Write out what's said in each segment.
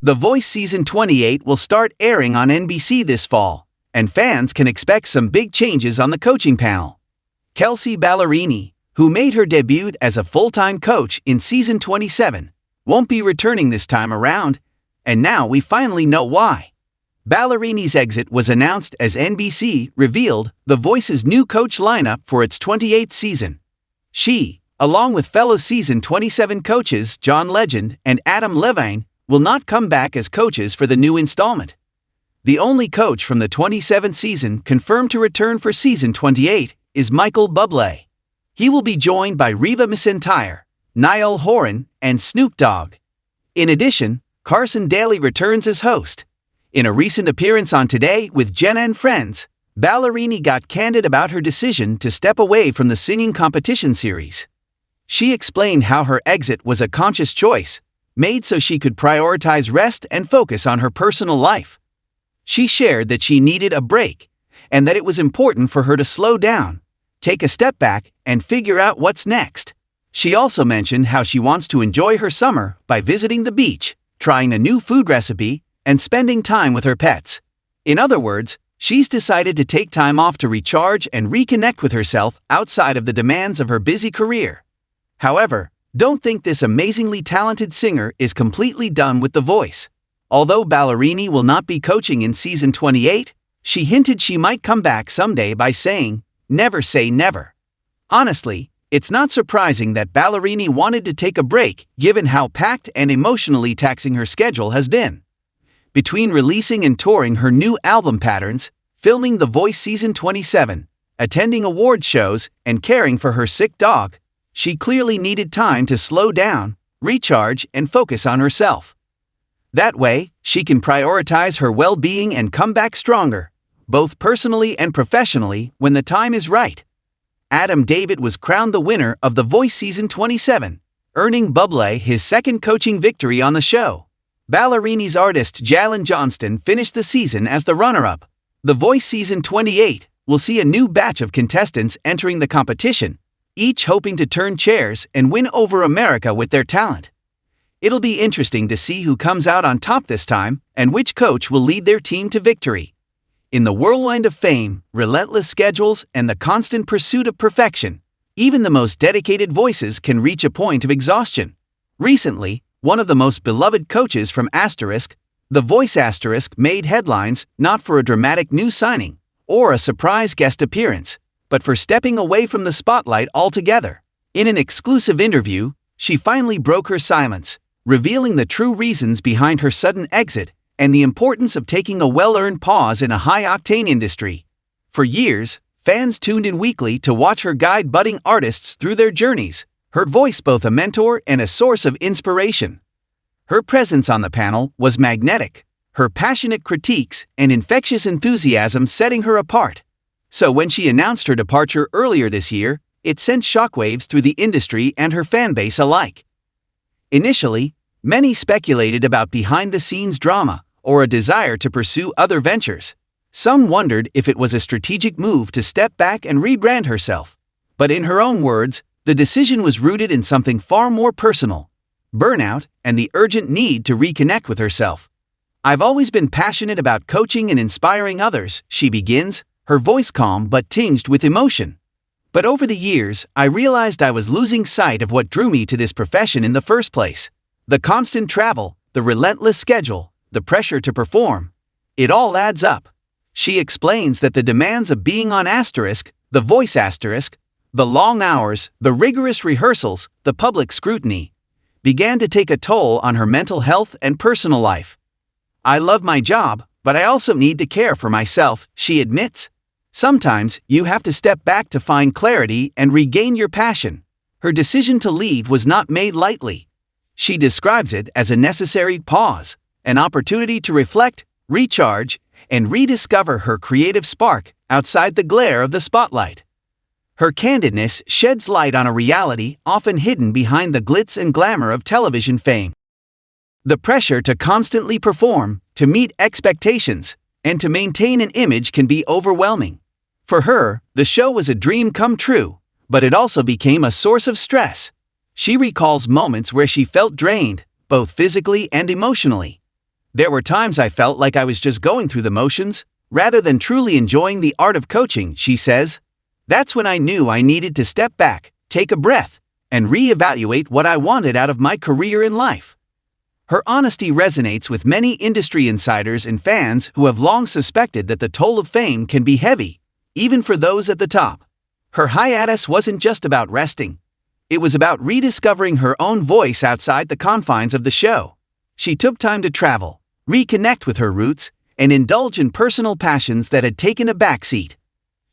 The Voice Season 28 will start airing on NBC this fall, and fans can expect some big changes on the coaching panel. Kelsea Ballerini, who made her debut as a full-time coach in Season 27, won't be returning this time around, and now we finally know why. Ballerini's exit was announced as NBC revealed The Voice's new coach lineup for its 28th season. She, along with fellow Season 27 coaches John Legend and Adam Levine, will not come back as coaches for the new installment. The only coach from the 27th season confirmed to return for Season 28 is Michael Bublé. He will be joined by Reva McEntire, Niall Horan, and Snoop Dogg. In addition, Carson Daly returns as host. In a recent appearance on Today with Jenna and Friends, Ballerini got candid about her decision to step away from the singing competition series. She explained how her exit was a conscious choice, made so she could prioritize rest and focus on her personal life. She shared that she needed a break, and that it was important for her to slow down, take a step back, and figure out what's next. She also mentioned how she wants to enjoy her summer by visiting the beach, trying a new food recipe, and spending time with her pets. In other words, she's decided to take time off to recharge and reconnect with herself outside of the demands of her busy career. However, don't think this amazingly talented singer is completely done with The Voice. Although Ballerini will not be coaching in Season 28, she hinted she might come back someday by saying, "Never say never." Honestly, it's not surprising that Ballerini wanted to take a break given how packed and emotionally taxing her schedule has been. Between releasing and touring her new album Patterns, filming The Voice Season 27, attending award shows, and caring for her sick dog, she clearly needed time to slow down, recharge, and focus on herself. That way, she can prioritize her well-being and come back stronger, both personally and professionally, when the time is right. Adam David was crowned the winner of The Voice Season 27, earning Bublé his second coaching victory on the show. Ballerini's artist Jalen Johnston finished the season as the runner-up. The Voice Season 28 will see a new batch of contestants entering the competition, each hoping to turn chairs and win over America with their talent. It'll be interesting to see who comes out on top this time and which coach will lead their team to victory. In the whirlwind of fame, relentless schedules, and the constant pursuit of perfection, even the most dedicated voices can reach a point of exhaustion. Recently, one of the most beloved coaches from The Voice made headlines not for a dramatic new signing or a surprise guest appearance, but for stepping away from the spotlight altogether. In an exclusive interview, she finally broke her silence, revealing the true reasons behind her sudden exit and the importance of taking a well-earned pause in a high-octane industry. For years, fans tuned in weekly to watch her guide budding artists through their journeys, her voice both a mentor and a source of inspiration. Her presence on the panel was magnetic, her passionate critiques and infectious enthusiasm setting her apart. So when she announced her departure earlier this year, it sent shockwaves through the industry and her fanbase alike. Initially, many speculated about behind-the-scenes drama or a desire to pursue other ventures. Some wondered if it was a strategic move to step back and rebrand herself. But in her own words, the decision was rooted in something far more personal: burnout and the urgent need to reconnect with herself. "I've always been passionate about coaching and inspiring others," she begins, her voice calm but tinged with emotion. "But over the years, I realized I was losing sight of what drew me to this profession in the first place. The constant travel, the relentless schedule, the pressure to perform. It all adds up." She explains that the demands of being on The Voice the long hours, the rigorous rehearsals, the public scrutiny, began to take a toll on her mental health and personal life. "I love my job, but I also need to care for myself," she admits. "Sometimes you have to step back to find clarity and regain your passion." Her decision to leave was not made lightly. She describes it as a necessary pause, an opportunity to reflect, recharge, and rediscover her creative spark outside the glare of the spotlight. Her candidness sheds light on a reality often hidden behind the glitz and glamour of television fame. The pressure to constantly perform, to meet expectations, and to maintain an image can be overwhelming. For her, the show was a dream come true, but it also became a source of stress. She recalls moments where she felt drained, both physically and emotionally. There were times I felt like I was just going through the motions, rather than truly enjoying the art of coaching, she says. That's when I knew I needed to step back, take a breath, and reevaluate what I wanted out of my career in life. Her honesty resonates with many industry insiders and fans who have long suspected that the toll of fame can be heavy, even for those at the top. Her hiatus wasn't just about resting. It was about rediscovering her own voice outside the confines of the show. She took time to travel, reconnect with her roots, and indulge in personal passions that had taken a backseat.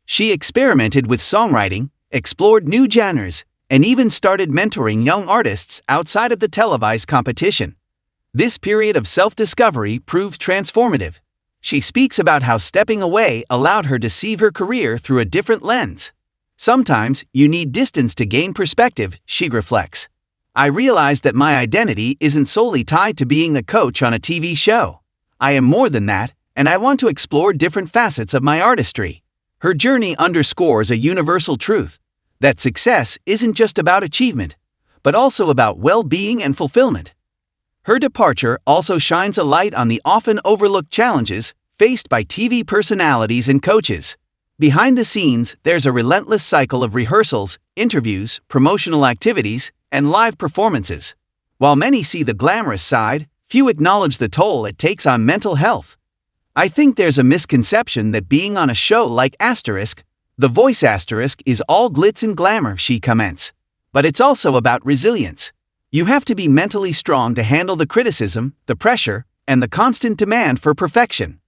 She experimented with songwriting, explored new genres, and even started mentoring young artists outside of the televised competition. This period of self-discovery proved transformative. She speaks about how stepping away allowed her to see her career through a different lens. Sometimes you need distance to gain perspective, she reflects. I realized that my identity isn't solely tied to being a coach on a TV show. I am more than that, and I want to explore different facets of my artistry. Her journey underscores a universal truth, that success isn't just about achievement, but also about well-being and fulfillment. Her departure also shines a light on the often overlooked challenges faced by TV personalities and coaches. Behind the scenes, there's a relentless cycle of rehearsals, interviews, promotional activities, and live performances. While many see the glamorous side, few acknowledge the toll it takes on mental health. I think there's a misconception that being on a show like The Voice is all glitz and glamour, she comments. But it's also about resilience. You have to be mentally strong to handle the criticism, the pressure, and the constant demand for perfection.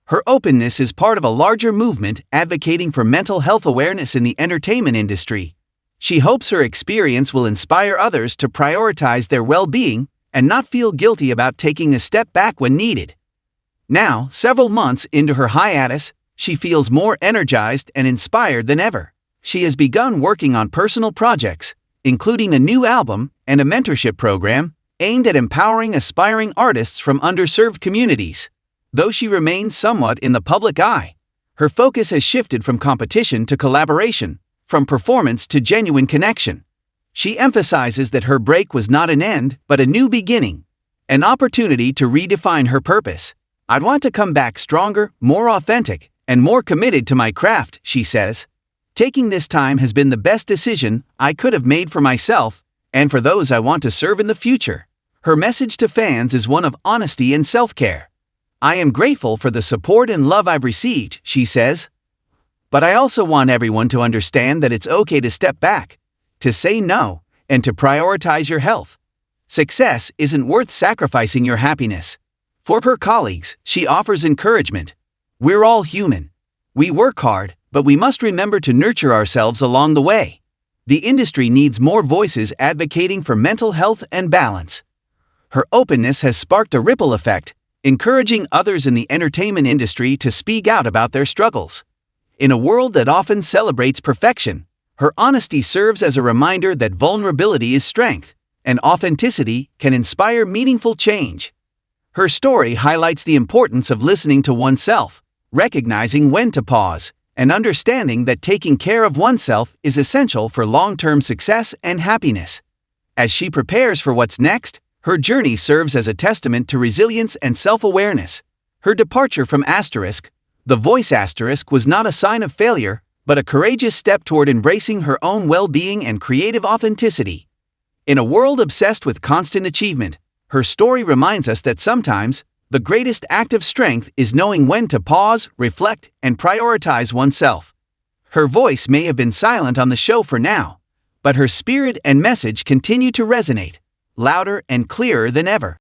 Her openness is part of a larger movement advocating for mental health awareness in the entertainment industry. She hopes her experience will inspire others to prioritize their well-being and not feel guilty about taking a step back when needed. Now, several months into her hiatus, she feels more energized and inspired than ever. She has begun working on personal projects, including a new album and a mentorship program aimed at empowering aspiring artists from underserved communities. Though she remains somewhat in the public eye, her focus has shifted from competition to collaboration, from performance to genuine connection. She emphasizes that her break was not an end, but a new beginning, an opportunity to redefine her purpose. I'd want to come back stronger, more authentic, and more committed to my craft, she says. Taking this time has been the best decision I could have made for myself and for those I want to serve in the future. Her message to fans is one of honesty and self-care. I am grateful for the support and love I've received, she says. But I also want everyone to understand that it's okay to step back, to say no, and to prioritize your health. Success isn't worth sacrificing your happiness. For her colleagues, she offers encouragement. We're all human. We work hard, but we must remember to nurture ourselves along the way. The industry needs more voices advocating for mental health and balance. Her openness has sparked a ripple effect, encouraging others in the entertainment industry to speak out about their struggles. In a world that often celebrates perfection, her honesty serves as a reminder that vulnerability is strength, and authenticity can inspire meaningful change. Her story highlights the importance of listening to oneself, recognizing when to pause, and understanding that taking care of oneself is essential for long-term success and happiness. As she prepares for what's next, her journey serves as a testament to resilience and self-awareness. Her departure from The Voice was not a sign of failure, but a courageous step toward embracing her own well-being and creative authenticity. In a world obsessed with constant achievement, her story reminds us that sometimes, the greatest act of strength is knowing when to pause, reflect, and prioritize oneself. Her voice may have been silent on the show for now, but her spirit and message continue to resonate, louder and clearer than ever.